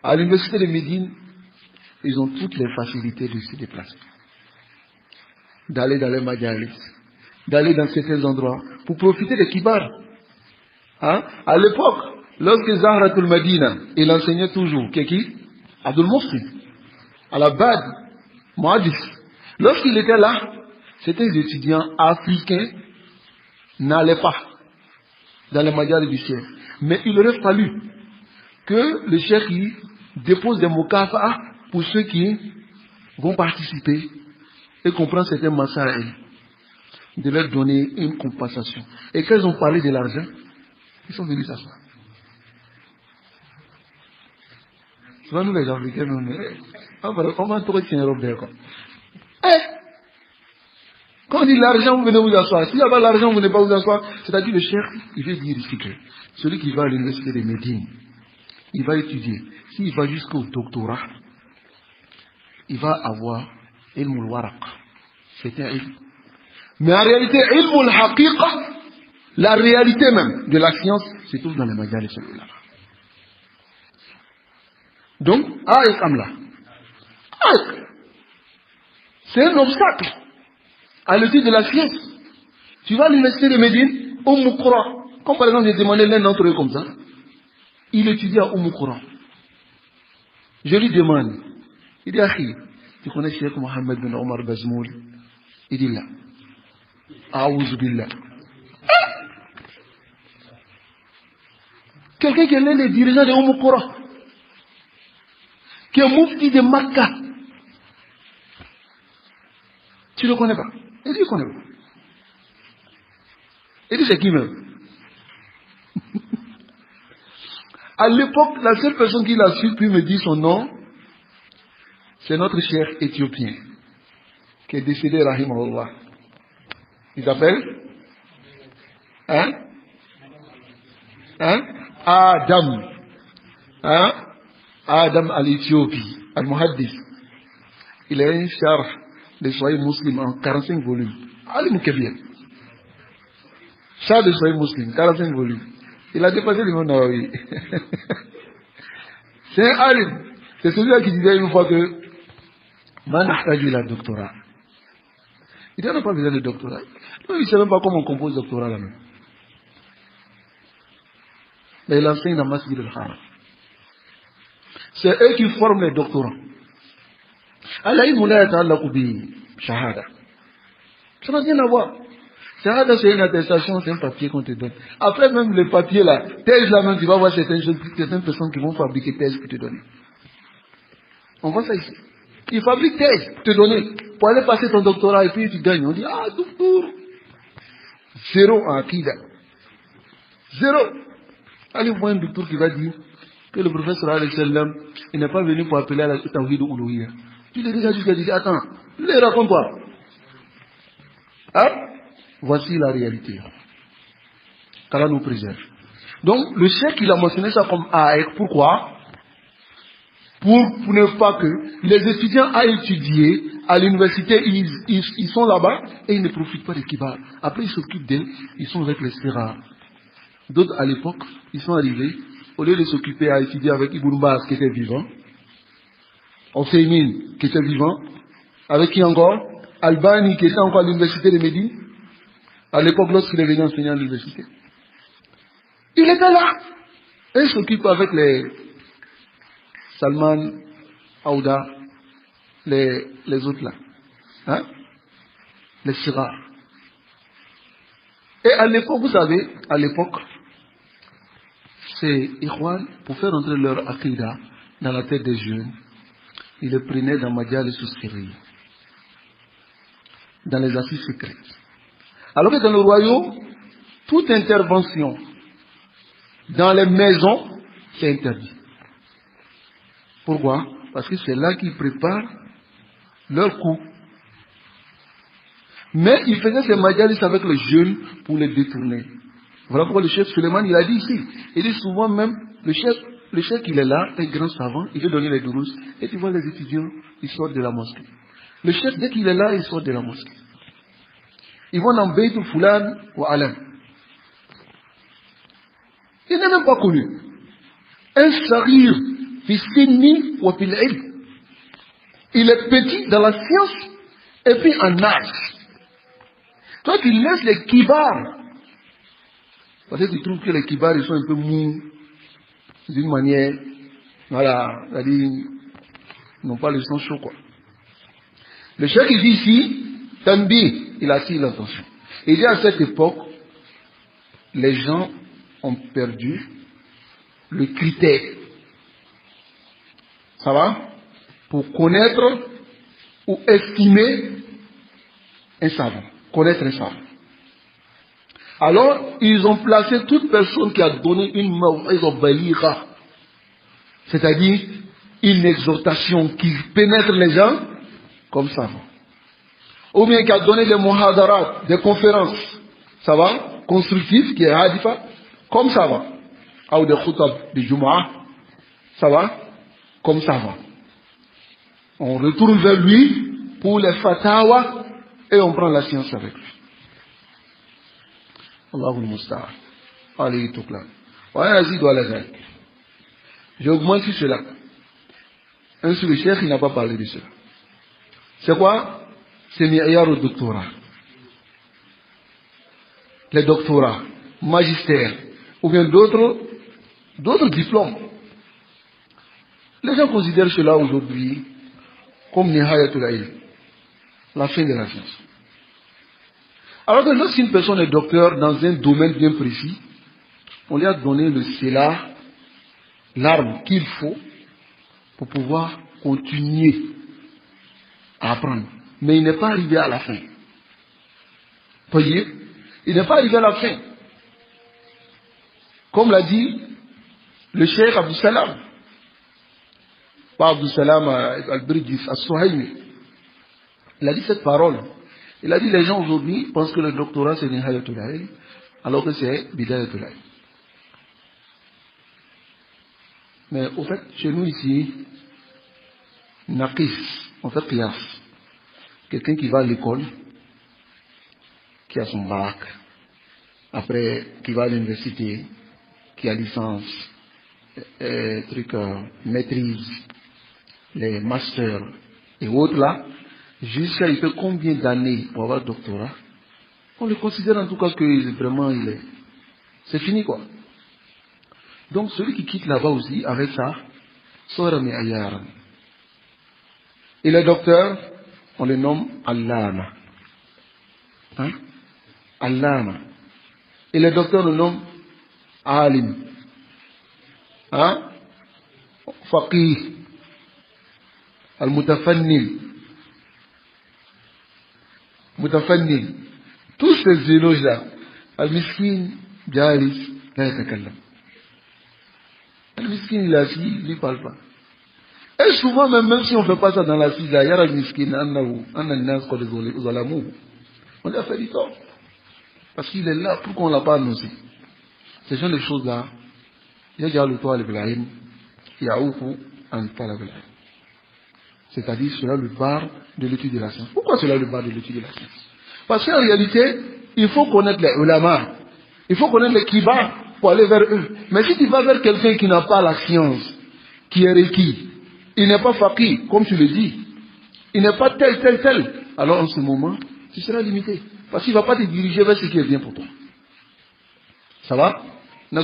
À l'université de Médine, ils ont toutes les facilités de se déplacer. D'aller dans les majalis, d'aller dans certains endroits pour profiter des kibars. Hein? À l'époque, lorsque Zahratul Madina, il enseignait toujours, qui? Abdul Mufti, à la Bad, Muadis. Lorsqu'il était là, certains étudiants africains n'allaient pas dans les majalis du chef. Mais il aurait fallu que le chef dépose des mokafa pour ceux qui vont participer et comprendre certains massages, de leur donner une compensation. Et quand ils ont parlé de l'argent, ils sont venus s'asseoir. Souvent nous les Africains, on va trouver qu'il y a une robe d'air. Quand on dit l'argent, vous venez vous asseoir. S'il n'y a pas l'argent, vous venez pas vous asseoir. C'est-à-dire le chef, il veut dire ici que celui qui va à l'université de Médine, il va étudier. S'il va jusqu'au doctorat, il va avoir ilmul waraq. C'est un ilm. Mais en réalité, ilmul haqiqa, la réalité même de la science, c'est tout dans les majalis celui-là. Donc, aïk amla. C'est un obstacle à l'étude de la science. Tu vas à l'université de Médine, Qura. Comme par exemple, j'ai demandé l'un d'entre eux comme ça. Il étudie à Qura. Je lui demande, il dit, Akhi, tu connais Cheikh Mohamed bin Omar Bazmoul? Il dit là. Aouz billah. Quelqu'un qui est l'un des dirigeants de Qura, qui est Mufti de Makkah. Tu ne le connais pas? Il dit, je ne connais pas. Il dit, c'est qui même? À l'époque, la seule personne qui l'a su puis me dit son nom, c'est notre cher éthiopien, qui est décédé, rahimahullah. Il s'appelle? Adam. Adam al-Éthiopie, al-Muhaddis. Il a un char de Sahih Muslim en 45 volumes. Alim Kebir. Char de Sahih Muslim, 45 volumes. Il a dépassé le monde Nawawi. C'est un alim. C'est celui-là qui disait une fois que Man ahtaju ila doctorat. Il n'a pas besoin de doctorat. Non, il ne sait même pas comment on compose doctorat là-même. Mais il enseigne dans Masjid al-Haram. C'est eux qui forment les doctorants. Al-ilmu la yata'allaqu bi shahada. Ça n'a rien à voir. Shahada, c'est une attestation, c'est un papier qu'on te donne. Après même le papier là, thèse là même, tu vas voir certaines personnes qui vont fabriquer thèse pour te donner. On voit ça ici. Ils fabriquent thèse pour te donner, pour aller passer ton doctorat et puis tu gagnes. On dit, ah, docteur. Zéro en akida. Zéro. Allez voir un docteur qui va dire que le professeur alayhi salam, il n'est pas venu pour appeler à la tawhid ou uluhiyya. Tu l'as déjà jusqu'à dire, attends, les raconte-toi. Hein? Voici la réalité. qu'Allah nous préserve. Donc, le cheikh, il a mentionné ça comme aïk. Pourquoi? Pour ne pas que les étudiants aillent étudier à l'université, ils sont là-bas et ils ne profitent pas des kibars. Après, ils s'occupent d'eux, ils sont avec les sérars. D'autres, à l'époque, ils sont arrivés, au lieu de s'occuper à étudier avec Ibn Baz qui était vivant, Ousseymine qui était vivant, avec qui encore? Albani qui était encore à l'université de Médine, à l'époque lorsqu'il est venu enseigner à l'université. Il était là. Et il s'occupe avec les Salman, Aouda, les autres là. Hein? Les Sirars. Et à l'époque, vous savez, à l'époque, ces Ikhwan, pour faire entrer leur Aqidah dans la tête des jeunes, ils les prenaient dans Majal et Sousiri, dans les assises secrètes. Alors que dans le royaume, toute intervention dans les maisons, c'est interdit. Pourquoi? Parce que c'est là qu'ils préparent leur coup. Mais ils faisaient ces majalis avec les jeunes pour les détourner. Voilà pourquoi le chef Suleiman, il a dit ici. Il dit souvent même, le chef il est là, un grand savant, il veut donner les dourous, et tu vois les étudiants, ils sortent de la mosquée. Le chef, dès qu'il est là, il sort de la mosquée. Ils vont dans Beit Foulan ou Alam. Il n'est même pas connu. Un sarir fi sinni wa fil ilm. Il est petit dans la science et puis en âge. Toi, tu laisses les kibars. Parce que tu trouves que les kibars, ils sont un peu mous, d'une manière, voilà, c'est-à-dire, ils n'ont pas le sang chaud, quoi. Le cheikh, il dit ici, Tanbi, il attire l'attention. Il dit à cette époque, les gens ont perdu le critère. Ça va? Pour connaître ou estimer un savant. Connaître un savant. Alors, ils ont placé toute personne qui a donné une maw'iza, c'est-à-dire une exhortation qui pénètre les gens comme savant. Ou bien qui a donné des muhadarat, des conférences, ça va, constructives, qui est hadifa, comme savant. Ou des khutab de Jumu'ah, ça va, comme savant. On retourne vers lui pour les fatawa et on prend la science avec lui. Allahul Musta'an. Alayhi Tuklan. J'ai augmenté cela. Un sur le cheikh, il n'a pas parlé de cela. C'est quoi? C'est mi'yar au doctorat. Les doctorats, magistères, ou bien d'autres diplômes. Les gens considèrent cela aujourd'hui comme nihayatul ilm, la fin de la science. Alors que lorsqu'une personne est docteur dans un domaine bien précis, on lui a donné le cela, l'arme qu'il faut pour pouvoir continuer à apprendre. Mais il n'est pas arrivé à la fin. Vous voyez? Il n'est pas arrivé à la fin. Comme l'a dit le cheikh Abdou Salam. Pas Abdou Salam al-Bridis, al-Suhaimi. Il a dit cette parole. Il a dit les gens aujourd'hui pensent que le doctorat c'est nihayatul ilm, alors que c'est bidayatul ilm. Mais au fait, chez nous ici, naqis, on fait qiyas. Quelqu'un qui va à l'école, qui a son bac, après qui va à l'université, qui a licence, maîtrise, les masters et autres là, jusqu'à il fait combien d'années pour avoir doctorat, on le considère en tout cas que vraiment c'est fini quoi. Donc celui qui quitte là-bas aussi avec ça, sera mi ayar. Et le docteur, on le nomme Allama. Hein? Allama. Et le docteur, on le nomme Alim. Hein? Faqih. Al-Mutafannil. Mutafannil. Tous ces éloges-là. Al-Miskin, Jalis, la yatakallam. Al-Miskin, il est assis, il ne parle pas. Et souvent, même si on ne fait pas ça dans la sida, il y a Al-Miskin, on lui a fait du tort. Parce qu'il est là pour qu'on ne l'a pas annoncé. Ces genre de choses-là, il y a déjà le toit al-Ibrahim, il y a beaucoup en talab. C'est-à-dire, cela le barre de l'étude de la science. Pourquoi cela le barre de l'étude de la science? Parce qu'en réalité, il faut connaître les ulama, il faut connaître les kibar pour aller vers eux. Mais si tu vas vers quelqu'un qui n'a pas la science, qui est requis, il n'est pas faqih, comme tu le dis, il n'est pas tel, alors en ce moment, tu seras limité. Parce qu'il ne va pas te diriger vers ce qui est bien pour toi. Ça va? Nous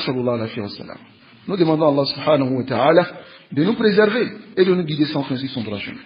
demandons à Allah subhanahu wa ta'ala de nous préserver et de nous guider sans fin sur son droit chemin.